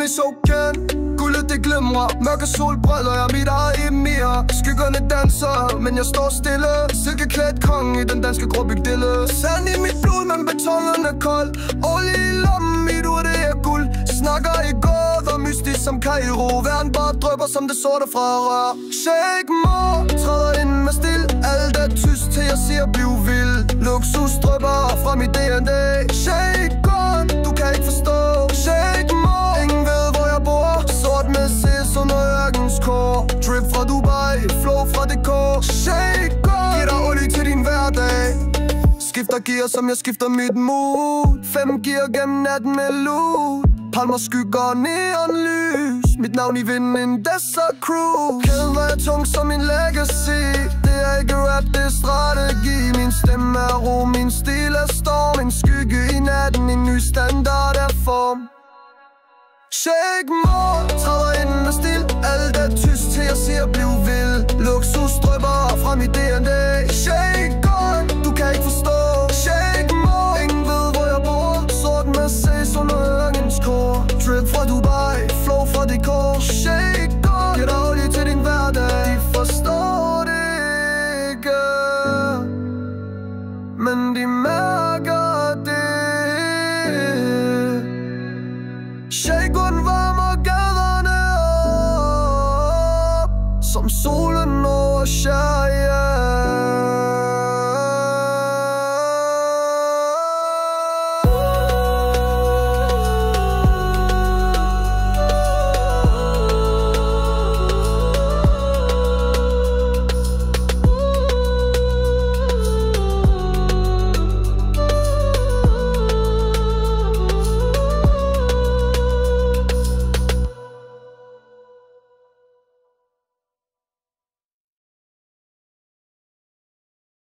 Money so can. Guldet det glimrer. Mørke solbriller, jeg er mit eget emir. Skyggerne danser, men jeg står stille. Silkeklædt konge i den danske grobygdille. Sand i mit blod, men betonen er kold. Olie i lommen, mit ur det er guld. Snakker i gåder, mystisk som Kairo. Verden bare drøber som det sorte fra rør. Shake more, træder ind med stil. Alt er tyst til jeg siger bliv vild. Luksus drøber fra mit DNA. Shake on, du kan ikke forstå. Shake more, ingen ved hvor jeg bor. Sort med sis under ørkens kår. Drip fra Dubai, flow fra DK. Shake on, giv dig olie til din hverdag. Skifter gear som jeg skifter mit mood. 5 gear gennem natten med loot. Palmer, skygger, neonlys. Mit navn i vinden, en desert crew. Kæden var jeg tung som min legacy. Det er ikke rap, det er strategi. Min stemme er ro, min stil er storm. En skygge i natten, en ny standard er form. Shake more, træder ind med stil. Alt er tyst til jeg siger bliv vild. Luksus drøber fra mit